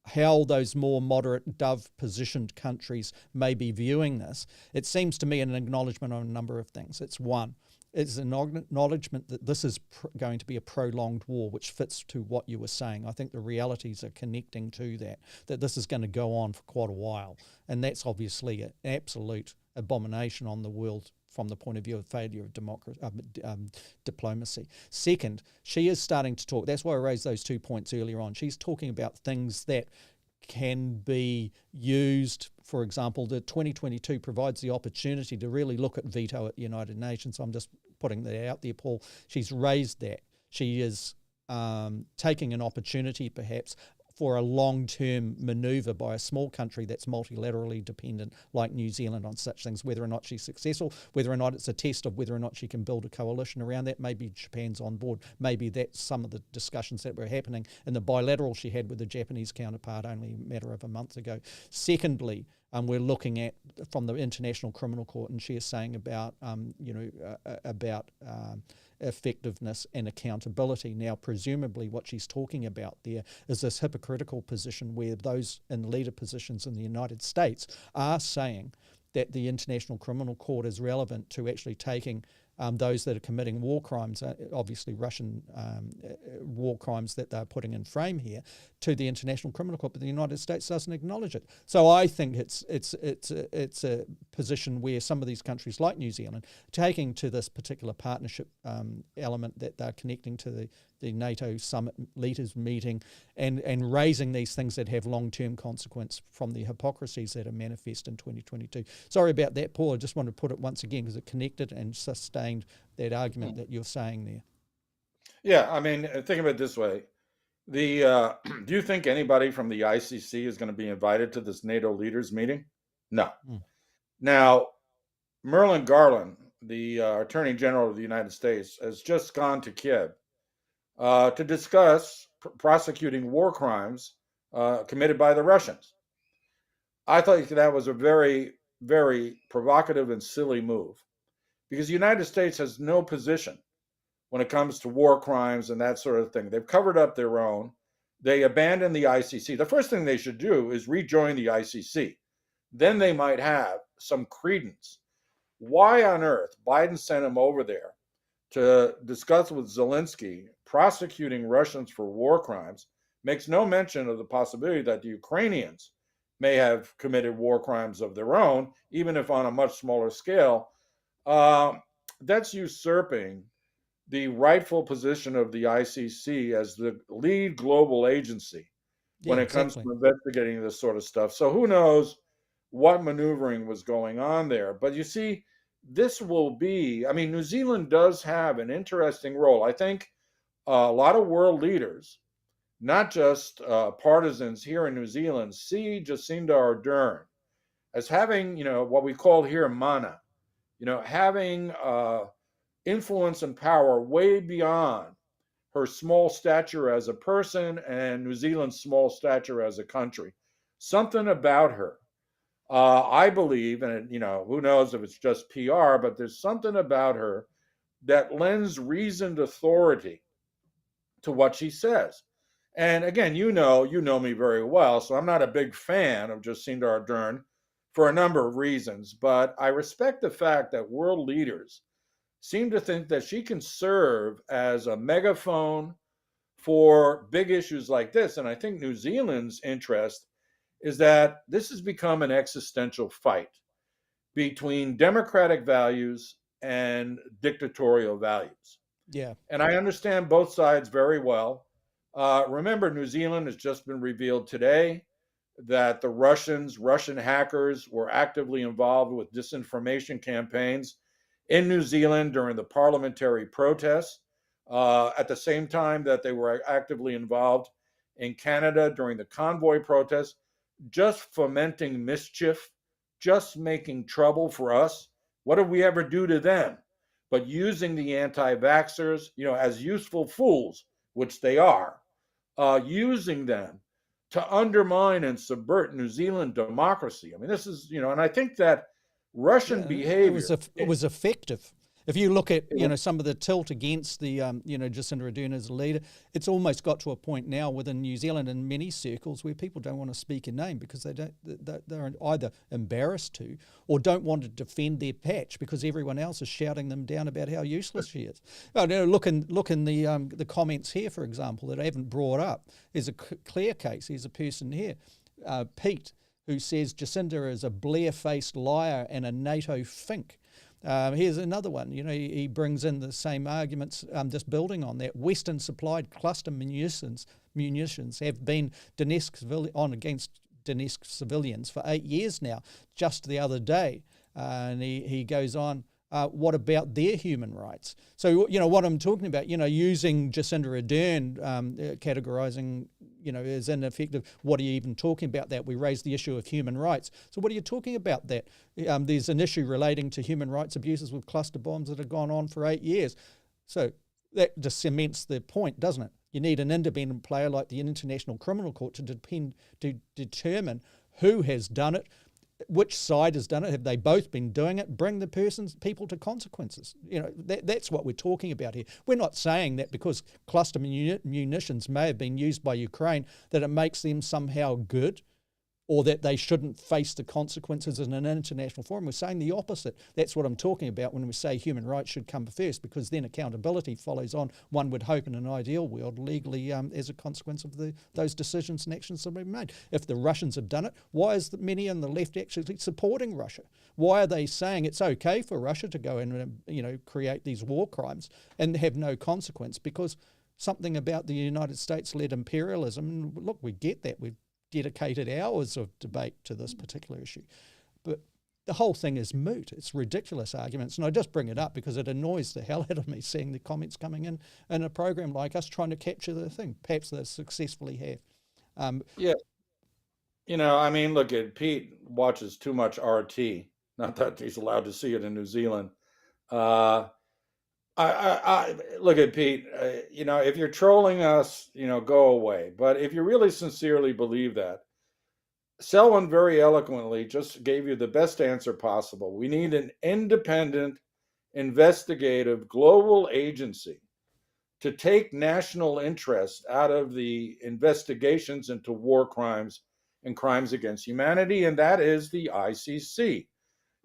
how those more moderate dove-positioned countries may be viewing this, it seems to me an acknowledgement on a number of things. It's an acknowledgement that this is going to be a prolonged war, which fits to what you were saying. I think the realities are connecting to that this is going to go on for quite a while. And that's obviously an absolute abomination on the world from the point of view of failure of diplomacy. Second, she is starting to talk. That's why I raised those 2 points earlier on. She's talking about things that can be used. For example, the 2022 provides the opportunity to really look at veto at the United Nations. I'm just putting that out there, Paul. She's raised that. She is taking an opportunity, perhaps, for a long-term manoeuvre by a small country that's multilaterally dependent like New Zealand on such things, whether or not she's successful, whether or not it's a test of whether or not she can build a coalition around that. Maybe Japan's on board. Maybe that's some of the discussions that were happening in the bilateral she had with the Japanese counterpart only a matter of a month ago. Secondly, we're looking at from the International Criminal Court, and she is saying about effectiveness and accountability. Now, presumably what she's talking about there is this hypocritical position where those in leader positions in the United States are saying that the International Criminal Court is relevant to actually taking those that are committing war crimes, obviously Russian war crimes that they're putting in frame here, to the International Criminal Court, but the United States doesn't acknowledge it. So I think it's a position where some of these countries like New Zealand taking to this particular partnership element that they're connecting to the NATO summit leaders meeting and raising these things that have long-term consequence from the hypocrisies that are manifest in 2022. Sorry about that, Paul. I just want to put it once again because it connected and sustained that argument that you're saying there. Yeah, I mean, think of it this way. Do you think anybody from the ICC is going to be invited to this NATO leaders meeting? No. Now, Merlin Garland, the Attorney General of the United States, has just gone to Kiev to discuss prosecuting war crimes committed by the Russians. I thought that was a very, very provocative and silly move because the United States has no position when it comes to war crimes and that sort of thing. They've covered up their own. They abandoned the ICC. The first thing they should do is rejoin the ICC. Then they might have some credence. Why on earth Biden sent him over there to discuss with Zelensky prosecuting Russians for war crimes makes no mention of the possibility that the Ukrainians may have committed war crimes of their own, even if on a much smaller scale. That's usurping the rightful position of the ICC as the lead global agency when it comes to investigating this sort of stuff. So who knows what maneuvering was going on there. But you see, this will be, I mean, New Zealand does have an interesting role. I think a lot of world leaders, not just partisans here in New Zealand, see Jacinda Ardern as having, what we call here mana, having influence and power way beyond her small stature as a person and New Zealand's small stature as a country. Something about her, I believe, and who knows if it's just PR, but there's something about her that lends reasoned authority to what she says. And again, you know me very well, so I'm not a big fan of Jacinda Ardern for a number of reasons, but I respect the fact that world leaders seem to think that she can serve as a megaphone for big issues like this. And I think New Zealand's interest is that this has become an existential fight between democratic values and dictatorial values. Yeah. And I understand both sides very well. Remember, New Zealand has just been revealed today that the Russian hackers, were actively involved with disinformation campaigns in New Zealand during the parliamentary protests, at the same time that they were actively involved in Canada during the convoy protests, just fomenting mischief, just making trouble for us. What did we ever do to them? But using the anti vaxxers, as useful fools, which they are, using them to undermine and subvert New Zealand democracy. I mean, this is, and I think that Russian Yeah, behavior. it was effective. If you look at It some of the tilt against the Jacinda Ardern as a leader, it's almost got to a point now within New Zealand in many circles where people don't want to speak her name because they're either embarrassed to or don't want to defend their patch because everyone else is shouting them down about how useless she is. Oh, no, look in the comments here, for example, that I haven't brought up. There's a clear case. There's a person here, Pete, who says Jacinda is a Blair-faced liar and a NATO fink. Here's another one. He brings in the same arguments, just building on that. Western-supplied cluster munitions have been against Donetsk civilians for 8 years now. Just the other day, and he goes on. What about their human rights? So, what I'm talking about, using Jacinda Ardern, categorising, as ineffective. What are you even talking about that? We raised the issue of human rights. So what are you talking about that? There's an issue relating to human rights abuses with cluster bombs that have gone on for 8 years. So that just cements the point, doesn't it? You need an independent player like the International Criminal Court to determine who has done it, which side has done it, have they both been doing it, bring the people to consequences. That's what we're talking about here. We're not saying that because cluster munitions may have been used by Ukraine that it makes them somehow good or that they shouldn't face the consequences in an international forum. We're saying the opposite. That's what I'm talking about when we say human rights should come first, because then accountability follows on, one would hope, in an ideal world, legally as a consequence of those decisions and actions that have been made. If the Russians have done it, why is many on the left actually supporting Russia? Why are they saying it's okay for Russia to go in and create these war crimes and have no consequence? Because something about the United States-led imperialism, and look, we get that, we've dedicated hours of debate to this particular issue. But the whole thing is moot. It's ridiculous arguments. And I just bring it up because it annoys the hell out of me seeing the comments coming in a program like us trying to capture the thing. Perhaps they successfully have. Yeah. Look, Pete watches too much RT. Not that he's allowed to see it in New Zealand. I look at Pete. If you're trolling us, go away. But if you really sincerely believe that, Selwyn very eloquently just gave you the best answer possible. We need an independent, investigative, global agency to take national interest out of the investigations into war crimes and crimes against humanity, and that is the ICC.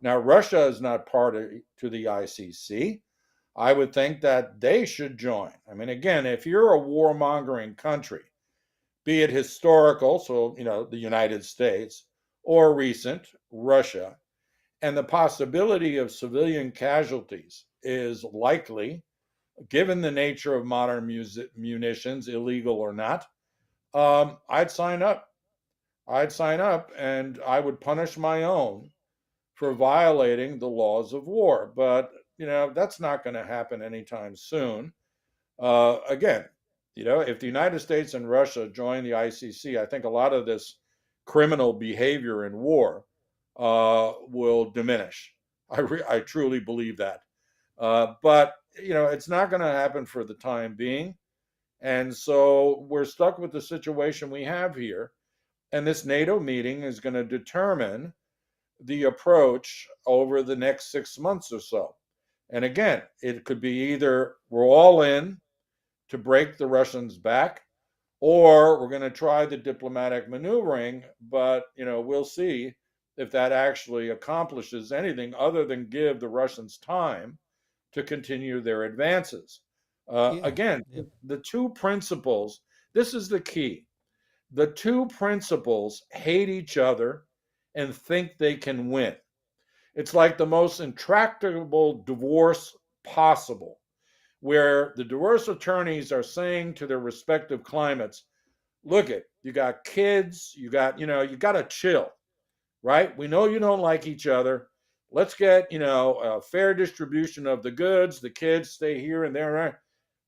Now, Russia is not party to the ICC. I would think that they should join. I mean, again, if you're a warmongering country, be it historical, so, the United States, or recent, Russia, and the possibility of civilian casualties is likely, given the nature of modern munitions, illegal or not, I'd sign up. And I would punish my own for violating the laws of war. But that's not going to happen anytime soon. Again, if the United States and Russia join the ICC, I think a lot of this criminal behavior in war will diminish. I truly believe that. But it's not going to happen for the time being. And so we're stuck with the situation we have here. And this NATO meeting is going to determine the approach over the next 6 months or so. And again, it could be either we're all in to break the Russians back, or we're going to try the diplomatic maneuvering, but we'll see if that actually accomplishes anything other than give the Russians time to continue their advances. Yeah. Again, Yeah. the two principles, this is the key. The two principles hate each other and think they can win. It's like the most intractable divorce possible, where the divorce attorneys are saying to their respective climates, look it, you got kids, you got, you got to chill, right? We know you don't like each other. Let's get, a fair distribution of the goods. The kids stay here and there, right?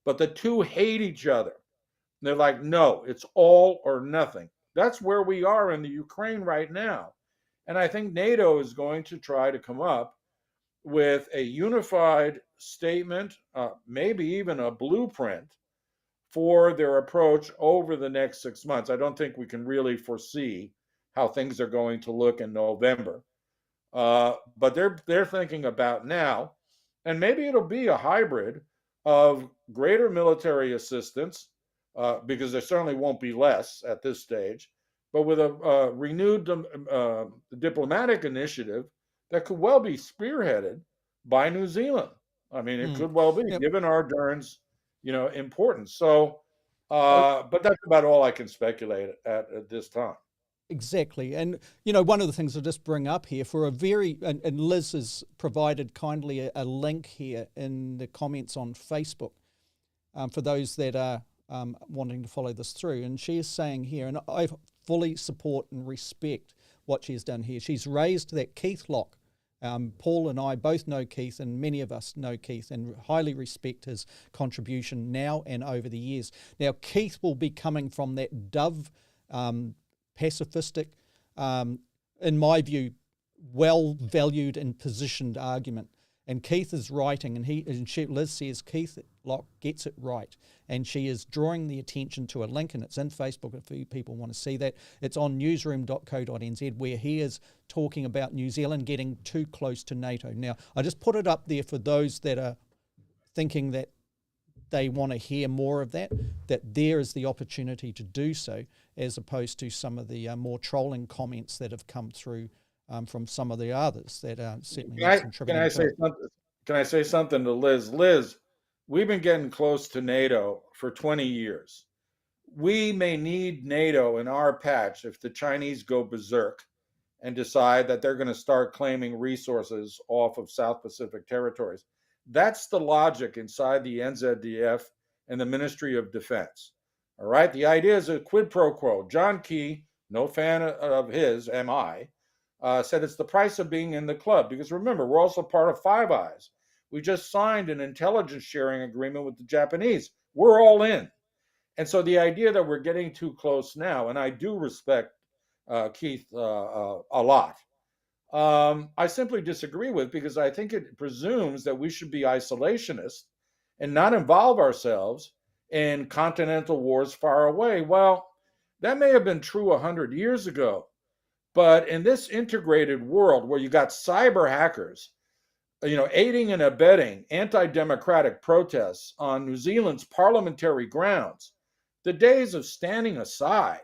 But the two hate each other. They're like, no, it's all or nothing. That's where we are in the Ukraine right now. And I think NATO is going to try to come up with a unified statement, maybe even a blueprint for their approach over the next 6 months. I don't think we can really foresee how things are going to look in November. But they're thinking about now, and maybe it'll be a hybrid of greater military assistance, because there certainly won't be less at this stage, but with a renewed diplomatic initiative that could well be spearheaded by New Zealand. I mean, it Mm. could well be, Yep. given Ardern's, importance. So, Oh, but that's about all I can speculate at this time. exactly. And, one of the things I'll just bring up here for and Liz has provided kindly a link here in the comments on Facebook for those that are wanting to follow this through. And she is saying here, and I fully support and respect what she has done here. She's raised that Keith Locke. Paul and I both know Keith, and many of us know Keith and highly respect his contribution now and over the years. Now, Keith will be coming from that Dove pacifistic, in my view, well-valued and positioned argument. And Keith is writing, and Liz says Keith Locke gets it right. And she is drawing the attention to a link, and it's in Facebook if people want to see that. It's on newsroom.co.nz, where he is talking about New Zealand getting too close to NATO. Now, I just put it up there for those that are thinking that they want to hear more of that there is the opportunity to do so, as opposed to some of the more trolling comments that have come through from some of the others that are certainly contributing to it. Can I say something to Liz? Liz, we've been getting close to NATO for 20 years. We may need NATO in our patch if the Chinese go berserk and decide that they're going to start claiming resources off of South Pacific territories. That's the logic inside the NZDF and the Ministry of Defense. All right. The idea is a quid pro quo. John Key, no fan of his, am I, said it's the price of being in the club. Because remember, we're also part of Five Eyes. We just signed an intelligence sharing agreement with the Japanese. We're all in. And so the idea that we're getting too close now, and I do respect Keith a lot, I simply disagree with, because I think it presumes that we should be isolationist and not involve ourselves in continental wars far away. Well, that may have been true 100 years ago. But in this integrated world where you got cyber hackers, aiding and abetting anti-democratic protests on New Zealand's parliamentary grounds, the days of standing aside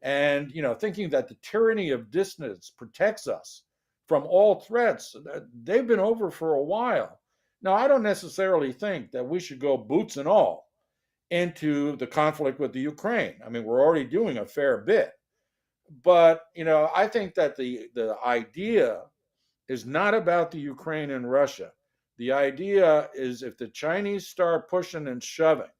and, thinking that the tyranny of distance protects us from all threats, they've been over for a while. Now, I don't necessarily think that we should go boots and all into the conflict with the Ukraine. I mean, we're already doing a fair bit. But, I think that the idea is not about the Ukraine and Russia. The idea is, if the Chinese start pushing and shoving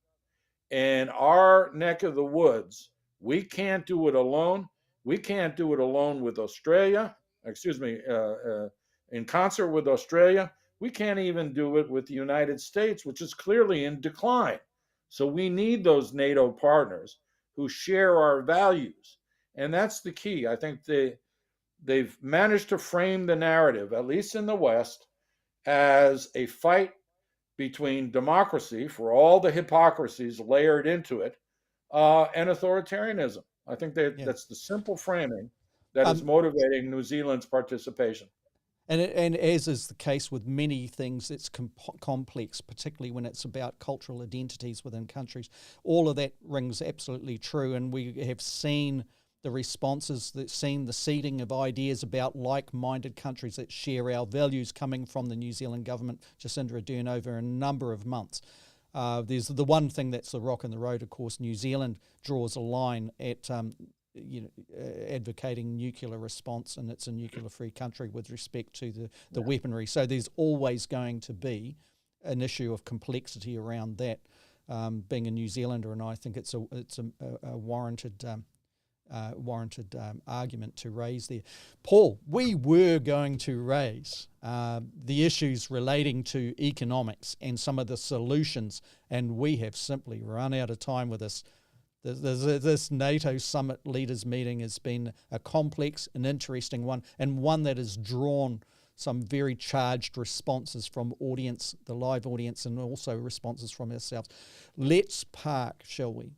in our neck of the woods, we can't do it alone. We can't do it alone with Australia, in concert with Australia. We can't even do it with the United States, which is clearly in decline. So we need those NATO partners who share our values. And that's the key. I think they've managed to frame the narrative, at least in the West, as a fight between democracy, for all the hypocrisies layered into it, and authoritarianism. I think that's the simple framing that is motivating New Zealand's participation. And as is the case with many things, it's complex, particularly when it's about cultural identities within countries. All of that rings absolutely true, and we have seen the responses that seen the seeding of ideas about like-minded countries that share our values coming from the New Zealand government, Jacinda Ardern, over a number of months. There's the one thing that's the rock in the road. Of course, New Zealand draws a line at advocating nuclear response, and it's a nuclear-free country with respect to the weaponry. So there's always going to be an issue of complexity around that. Being a New Zealander, and I think it's a warranted argument to raise there. Paul, we were going to raise the issues relating to economics and some of the solutions, and we have simply run out of time with this. This NATO summit leaders meeting has been a complex and interesting one, and one that has drawn some very charged responses from audience, the live audience, and also responses from ourselves. Let's park, shall we?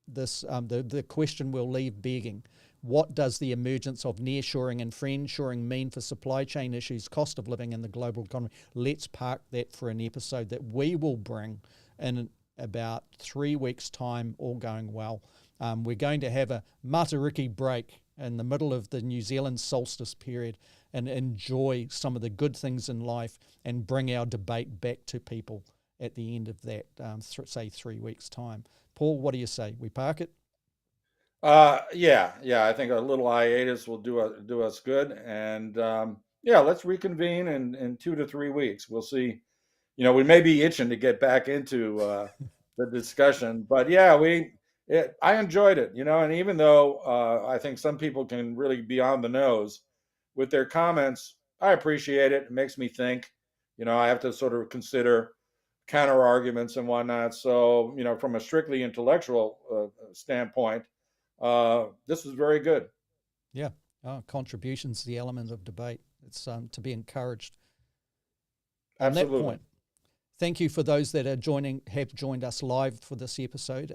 This the question we'll leave begging. What does the emergence of nearshoring and friendshoring mean for supply chain issues, cost of living in the global economy? Let's park that for an episode that we will bring in about 3 weeks' time, all going well. We're going to have a Matariki break in the middle of the New Zealand solstice period and enjoy some of the good things in life and bring our debate back to people at the end of that, say 3 weeks' time. Paul, what do you say? We park it? Yeah. I think a little hiatus will do us good, and let's reconvene in 2 to 3 weeks. We'll see. We may be itching to get back into the discussion, but I enjoyed it. And even though I think some people can really be on the nose with their comments, I appreciate it. It makes me think. I have to sort of consider counter arguments and whatnot. So, from a strictly intellectual standpoint, this was very good. Yeah. Contributions, the element of debate. It's to be encouraged. Absolutely. On that point, thank you for those that have joined us live for this episode.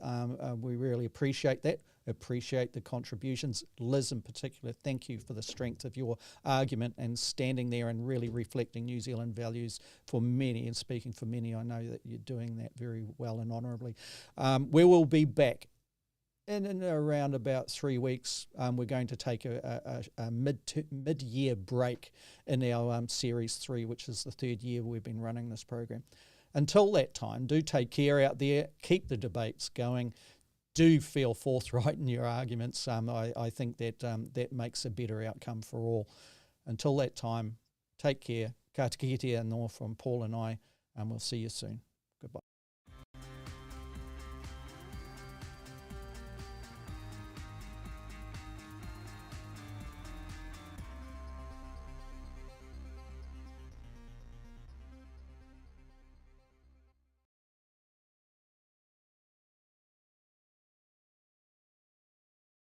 We really appreciate that. Appreciate the contributions. Liz in particular, thank you for the strength of your argument and standing there and really reflecting New Zealand values for many, and speaking for many. I know that you're doing that very well and honourably. We will be back in around about 3 weeks. We're going to take a mid-year break in our Series 3, which is the third year we've been running this program. Until that time, do take care out there. Keep the debates going. Do feel forthright in your arguments. I think that makes a better outcome for all. Until that time, take care. Ka te kite anō from Paul and I, and we'll see you soon. Goodbye.